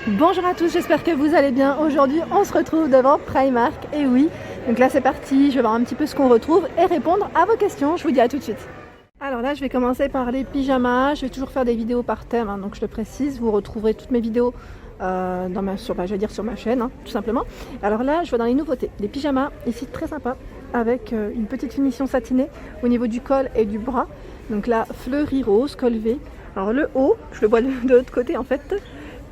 Bonjour à tous, j'espère que vous allez bien. Aujourd'hui, on se retrouve devant Primark. Et oui, donc là c'est parti, je vais voir un petit peu ce qu'on retrouve et répondre à vos questions. Je vous dis à tout de suite. Alors là, je vais commencer par les pyjamas. Je vais toujours faire des vidéos par thème, hein, donc je le précise. Vous retrouverez toutes mes vidéos sur ma chaîne, hein, tout simplement. Alors là, je vois dans les nouveautés, les pyjamas, ici très sympa, avec une petite finition satinée au niveau du col et du bras. Donc là, fleuri rose, col V. Alors le haut, je le vois de l'autre côté en fait.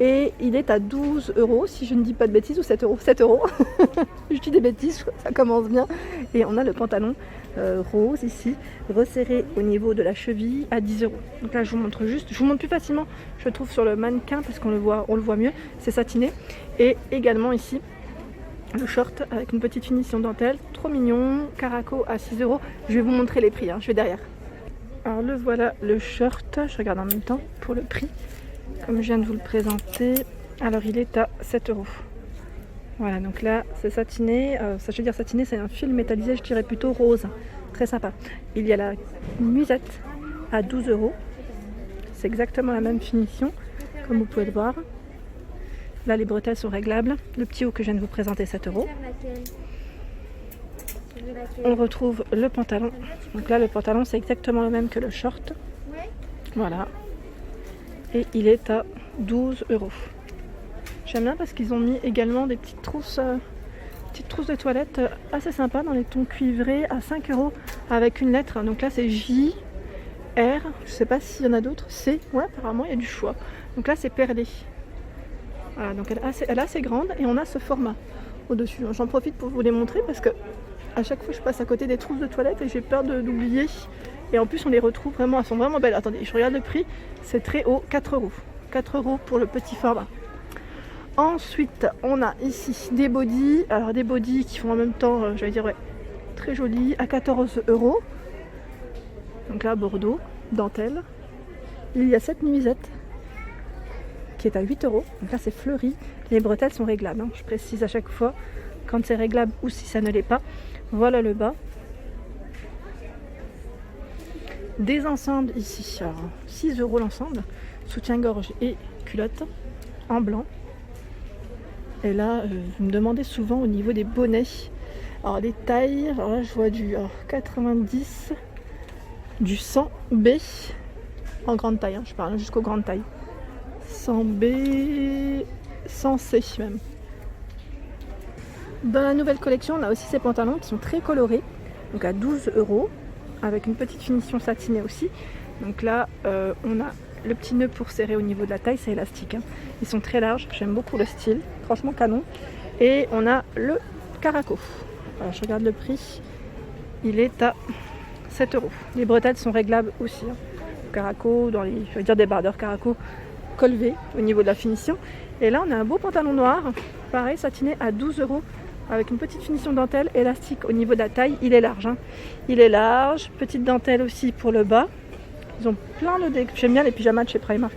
Et il est à 12 € si je ne dis pas de bêtises, ou 7 €. 7 €. Je dis des bêtises, ça commence bien. Et on a le pantalon rose ici, resserré au niveau de la cheville à 10 €. Donc là je vous montre juste, je vous montre plus facilement, je trouve sur le mannequin parce qu'on le voit mieux, c'est satiné. Et également ici, le short avec une petite finition dentelle, trop mignon, caraco à 6 €. Je vais vous montrer les prix, hein, je vais derrière. Alors le voilà, le short, je regarde en même temps pour le prix. Comme je viens de vous le présenter, alors il est à 7 €. Voilà, donc là c'est satiné, ça je veux dire satiné, c'est un fil métallisé, je dirais plutôt rose, très sympa. Il y a la nuisette à 12 €, c'est exactement la même finition, comme vous pouvez le voir. Là les bretelles sont réglables, le petit haut que je viens de vous présenter 7 €. On retrouve le pantalon, donc là le pantalon c'est exactement le même que le short, voilà. Et il est à 12 €. J'aime bien parce qu'ils ont mis également des petites trousses de toilette assez sympas dans les tons cuivrés à 5 € avec une lettre. Donc là c'est J, R, je sais pas s'il y en a d'autres, C, ouais apparemment il y a du choix. Donc là c'est perlé. Voilà, donc elle est assez grande et on a ce format au-dessus. J'en profite pour vous les montrer parce que à chaque fois je passe à côté des trousses de toilette et j'ai peur d'oublier. Et en plus on les retrouve vraiment, elles sont vraiment belles. Attendez, je regarde le prix, c'est très haut, 4 €. 4 € pour le petit format. Ensuite on a ici des bodys, alors des bodys qui font en même temps, je vais dire ouais, très jolis, à 14 €. Donc là Bordeaux, dentelle. Il y a cette nuisette qui est à 8 €. Donc là c'est fleuri, les bretelles sont réglables, hein. Je précise à chaque fois quand c'est réglable ou si ça ne l'est pas. Voilà le bas. Des ensembles ici, alors 6 € l'ensemble, soutien-gorge et culotte en blanc. Et là, vous me demandez souvent au niveau des bonnets. Alors les tailles, alors là je vois du 90, du 100B en grande taille, hein, je parle jusqu'aux grandes tailles. 100B, 100C même. Dans la nouvelle collection, on a aussi ces pantalons qui sont très colorés, donc à 12 € avec une petite finition satinée aussi. Donc là, on a le petit nœud pour serrer au niveau de la taille, c'est élastique, hein. Ils sont très larges, j'aime beaucoup le style, franchement canon. Et on a le caraco. Alors je regarde le prix, il est à 7 €. Les bretelles sont réglables aussi, hein. Caraco, dans les, je vais dire débardeurs caraco, col V au niveau de la finition. Et là on a un beau pantalon noir, pareil satiné à 12 € avec une petite finition dentelle élastique au niveau de la taille. Il est large, hein. Il est large, petite dentelle aussi pour le bas. Ils ont plein de j'aime bien les pyjamas de chez Primark,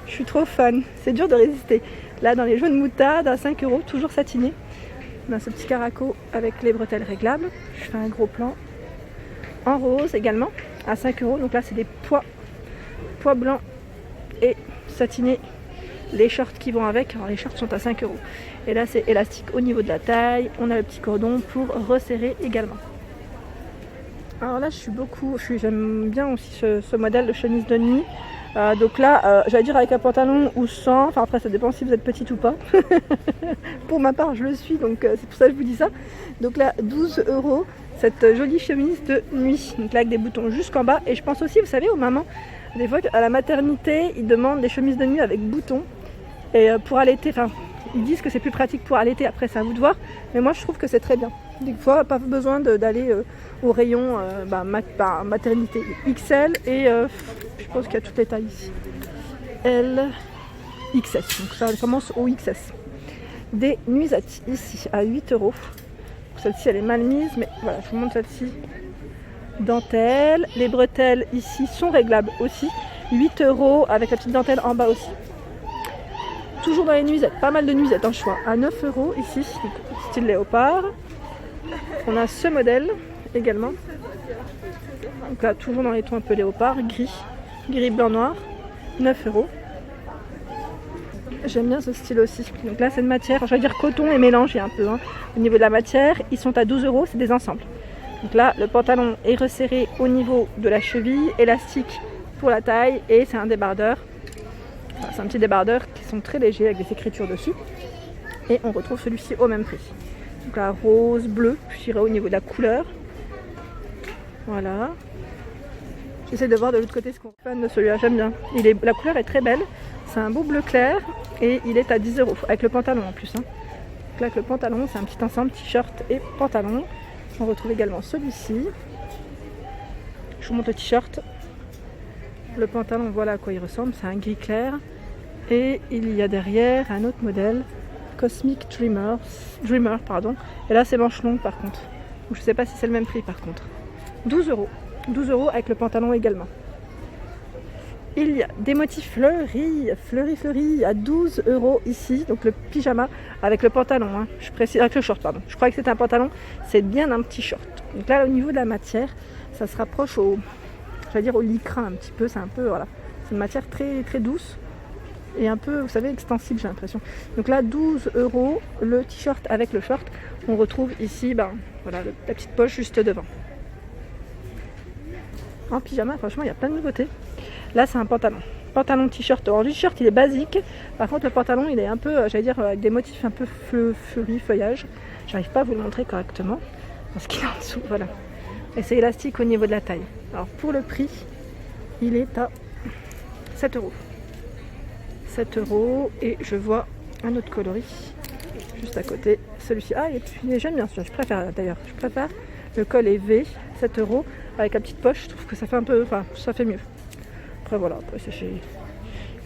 je suis trop fan, c'est dur de résister. Là dans les jaunes moutarde à 5 €, toujours satiné. On a ce petit caraco avec les bretelles réglables. Je fais un gros plan en rose également à 5 €. Donc là c'est des pois blancs et satinés. Les shorts qui vont avec, alors les shorts sont à 5 €. Et là c'est élastique au niveau de la taille. On a le petit cordon pour resserrer également. Alors là j'aime bien aussi ce modèle de chemise de nuit. Donc là j'allais dire avec un pantalon ou sans, enfin après ça dépend si vous êtes petite ou pas. Pour ma part je le suis, donc c'est pour ça que je vous dis ça. Donc là 12 € cette jolie chemise de nuit, donc là avec des boutons jusqu'en bas. Et je pense aussi, vous savez, aux mamans, des fois à la maternité ils demandent des chemises de nuit avec boutons. Et pour allaiter, enfin ils disent que c'est plus pratique pour allaiter, après c'est à vous de voir. Mais moi je trouve que c'est très bien. Des fois pas besoin d'aller au rayon maternité XL et je pense qu'il y a toutes les tailles ici. L, XS, donc ça commence au XS. Des nuisettes ici à 8 €. Celle-ci elle est mal mise, mais voilà, je vous montre celle-ci. Dentelle, les bretelles ici sont réglables aussi. 8 € avec la petite dentelle en bas aussi. Toujours dans les nuisettes, pas mal de nuisettes en choix. À 9 € ici, style léopard. On a ce modèle également. Donc là, toujours dans les tons un peu léopard, gris, blanc, noir. 9 €. J'aime bien ce style aussi. Donc là c'est une matière, je vais dire coton et mélangé un peu. Hein. Au niveau de la matière, ils sont à 12 €, c'est des ensembles. Donc là le pantalon est resserré au niveau de la cheville, élastique pour la taille et c'est un débardeur. Enfin, c'est un petit débardeur qui sont très légers avec des écritures dessus. Et on retrouve celui-ci au même prix. Donc là rose, bleu, je dirais au niveau de la couleur. Voilà. J'essaie de voir de l'autre côté ce qu'on fait de celui-là, j'aime bien. La couleur est très belle, c'est un beau bleu clair et il est à 10 € avec le pantalon en plus. Hein. Donc là avec le pantalon, c'est un petit ensemble t-shirt et pantalon. On retrouve également celui-ci. Je vous montre le t-shirt. Le pantalon, voilà à quoi il ressemble, c'est un gris clair. Et il y a derrière un autre modèle, Cosmic Dreamer. Et là c'est manche longue par contre. Donc, je ne sais pas si c'est le même prix par contre. 12 €. 12 € avec le pantalon également. Il y a des motifs fleuris à 12 € ici. Donc le pyjama avec le pantalon, hein. Je précise, avec le short pardon. Je crois que c'est un pantalon, c'est bien un petit short. Donc là au niveau de la matière, ça se rapproche au lycra un petit peu. C'est un peu, voilà. C'est une matière très, très douce et un peu, vous savez, extensible j'ai l'impression. Donc là 12 € le t-shirt avec le short. On retrouve ici voilà, la petite poche juste devant. En pyjama, franchement, il y a plein de nouveautés. Là, c'est un pantalon. Pantalon t-shirt. Alors, le t-shirt, il est basique. Par contre, le pantalon, il est un peu, avec des motifs un peu fleuris, feuillage. J'arrive pas à vous le montrer correctement. Parce qu'il est en dessous, voilà. Et c'est élastique au niveau de la taille. Alors, pour le prix, il est à 7 €. 7 €. Et je vois un autre coloris juste à côté. Celui-ci. Ah, et puis, j'aime bien celui-là. Je préfère, d'ailleurs. Je préfère. Le col est V, 7 € avec la petite poche, je trouve que ça fait un peu, ça fait mieux. Après voilà,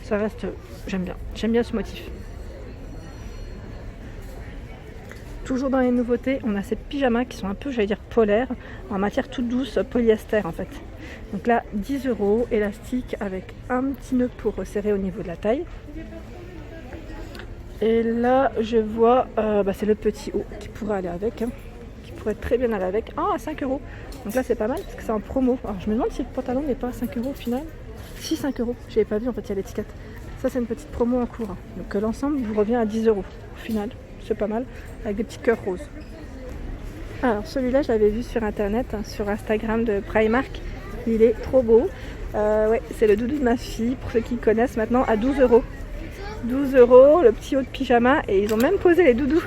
ça reste, j'aime bien ce motif. Toujours dans les nouveautés, on a ces pyjamas qui sont un peu, polaires, en matière toute douce, polyester en fait. Donc là, 10 €, élastique avec un petit nœud pour resserrer au niveau de la taille. Et là, je vois, c'est le petit haut qui pourrait aller avec. Hein. Pourrait très bien aller avec. Ah, à 5 €. Donc là c'est pas mal parce que c'est en promo. Alors je me demande si le pantalon n'est pas à 5 € au final. Si, 5 €. Je n'avais pas vu, en fait il y a l'étiquette. Ça c'est une petite promo en cours. Donc l'ensemble vous revient à 10 € au final. C'est pas mal. Avec des petits cœurs roses. Alors celui-là je l'avais vu sur internet, hein, sur Instagram de Primark. Il est trop beau. Ouais, c'est le doudou de ma fille. Pour ceux qui connaissent maintenant, à 12 €. 12 €, le petit haut de pyjama. Et ils ont même posé les doudous.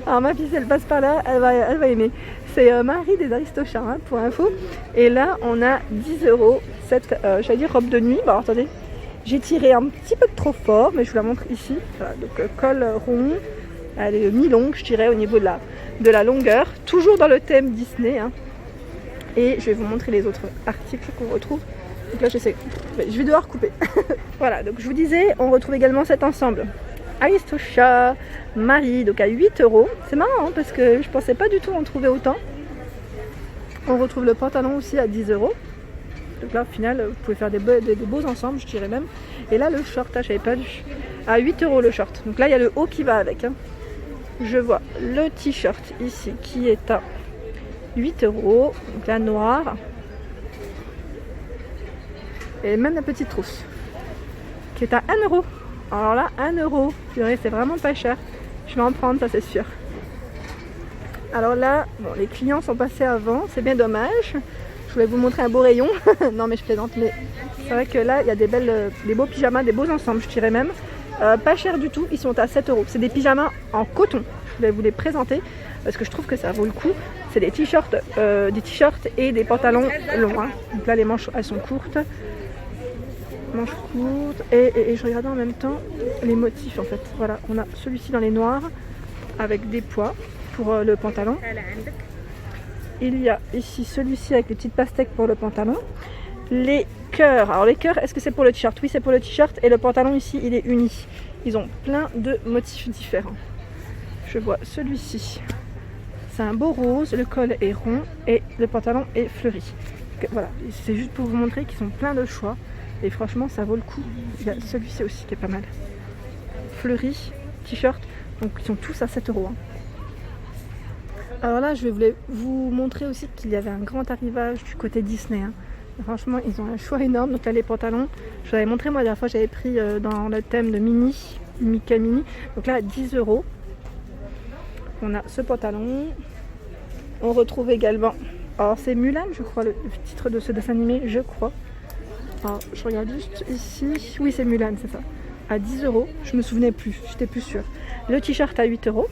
Alors ma fille, si elle passe par là, elle va aimer. C'est Marie des Aristochats, hein, pour info. Et là, on a 10 € cette, robe de nuit. Bon, alors, attendez, j'ai tiré un petit peu trop fort, mais je vous la montre ici. Voilà, donc col rond, elle est mi-longue, je dirais, au niveau de la longueur. Toujours dans le thème Disney. Hein. Et je vais vous montrer les autres articles qu'on retrouve. Donc là, je vais devoir couper. Voilà, donc je vous disais, on retrouve également cet ensemble. Aristochats, Marie, donc à 8 €. C'est marrant hein, parce que je pensais pas du tout en trouver autant. On retrouve le pantalon aussi à 10 €. Donc là au final vous pouvez faire des beaux ensembles, je dirais même. Et là le short, j'avais pas vu. À 8 € le short. Donc là il y a le haut qui va avec. Hein. Je vois le t-shirt ici qui est à 8 €. Donc la noire. Et même la petite trousse qui est à 1 €. Alors là, 1 €, c'est vraiment pas cher. Je vais en prendre, ça c'est sûr. Alors là, bon, les clients sont passés avant, c'est bien dommage. Je voulais vous montrer un beau rayon. Non mais je plaisante, mais c'est vrai que là, il y a des beaux pyjamas, des beaux ensembles, je dirais même. Pas cher du tout, ils sont à 7 €. C'est des pyjamas en coton. Je voulais vous les présenter parce que je trouve que ça vaut le coup. C'est des t-shirts et des pantalons longs. Hein. Donc là, les manches, elles sont courtes. Manches courtes et je regardais en même temps les motifs en fait. Voilà, on a celui-ci dans les noirs avec des pois pour le pantalon. Il y a ici celui-ci avec les petites pastèques pour le pantalon. Les cœurs, alors les cœurs, est-ce que c'est pour le t-shirt? Oui, c'est pour le t-shirt et le pantalon ici il est uni. Ils ont plein de motifs différents. Je vois celui-ci, c'est un beau rose, le col est rond et le pantalon est fleuri. Donc, voilà, c'est juste pour vous montrer qu'ils ont plein de choix. Et franchement, ça vaut le coup. Il y a celui-ci aussi qui est pas mal. Fleuri, t-shirt. Donc, ils sont tous à 7 €. Hein. Alors là, je voulais vous montrer aussi qu'il y avait un grand arrivage du côté Disney. Hein. Franchement, ils ont un choix énorme. Donc là, les pantalons, je vous avais montré moi la dernière fois, j'avais pris dans le thème de Mika Mini. Donc là, 10 €. On a ce pantalon. On retrouve également, alors c'est Mulan, je crois, le titre de ce dessin animé, je crois. Alors, je regarde juste ici. Oui, c'est Mulan, c'est ça. À 10 €. Je me souvenais plus, j'étais plus sûre. Le t-shirt à 8 €.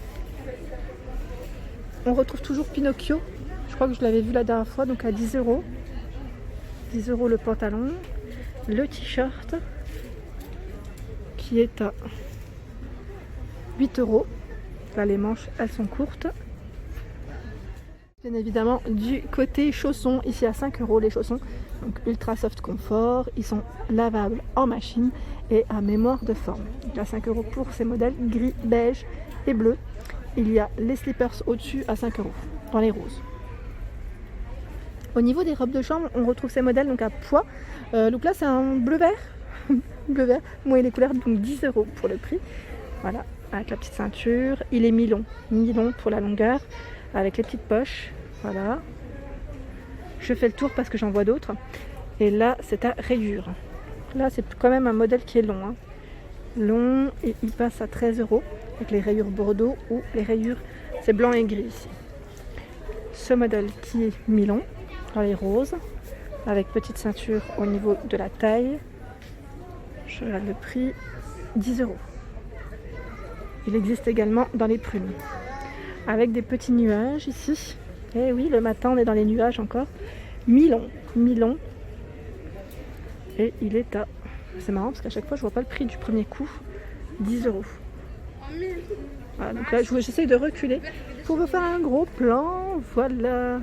On retrouve toujours Pinocchio. Je crois que je l'avais vu la dernière fois, donc à 10 €. 10 € le pantalon. Le t-shirt qui est à 8 €. Là, les manches, elles sont courtes. Bien évidemment, du côté chaussons, ici à 5 € les chaussons. Donc ultra soft confort. Ils sont lavables en machine et à mémoire de forme. Donc à 5 € pour ces modèles gris, beige et bleu. Il y a les slippers au-dessus à 5 € dans les roses. Au niveau des robes de chambre, on retrouve ces modèles donc à pois. Donc là, c'est un bleu-vert. Bleu-vert. Moi, il est couleur, donc 10 € pour le prix. Voilà, avec la petite ceinture. Il est mi-long. Mi-long pour la longueur. Avec les petites poches. Voilà. Je fais le tour parce que j'en vois d'autres. Et là, c'est à rayures. Là, c'est quand même un modèle qui est long. Hein. Long, et il passe à 13 € avec les rayures bordeaux ou les rayures, c'est blanc et gris ici. Ce modèle qui est mi-long, dans les roses, avec petite ceinture au niveau de la taille. Je regarde le prix, 10 €. Il existe également dans les prunes, avec des petits nuages ici. Et oui, le matin, on est dans les nuages encore. Mi-long, mi-long. Et il est à... C'est marrant parce qu'à chaque fois, je vois pas le prix du premier coup. 10 €. Voilà, donc là, j'essaie de reculer pour vous faire un gros plan. Voilà.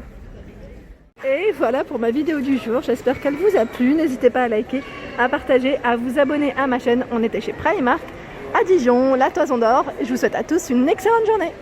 Et voilà pour ma vidéo du jour. J'espère qu'elle vous a plu. N'hésitez pas à liker, à partager, à vous abonner à ma chaîne. On était chez Primark à Dijon, la Toison d'Or. Je vous souhaite à tous une excellente journée.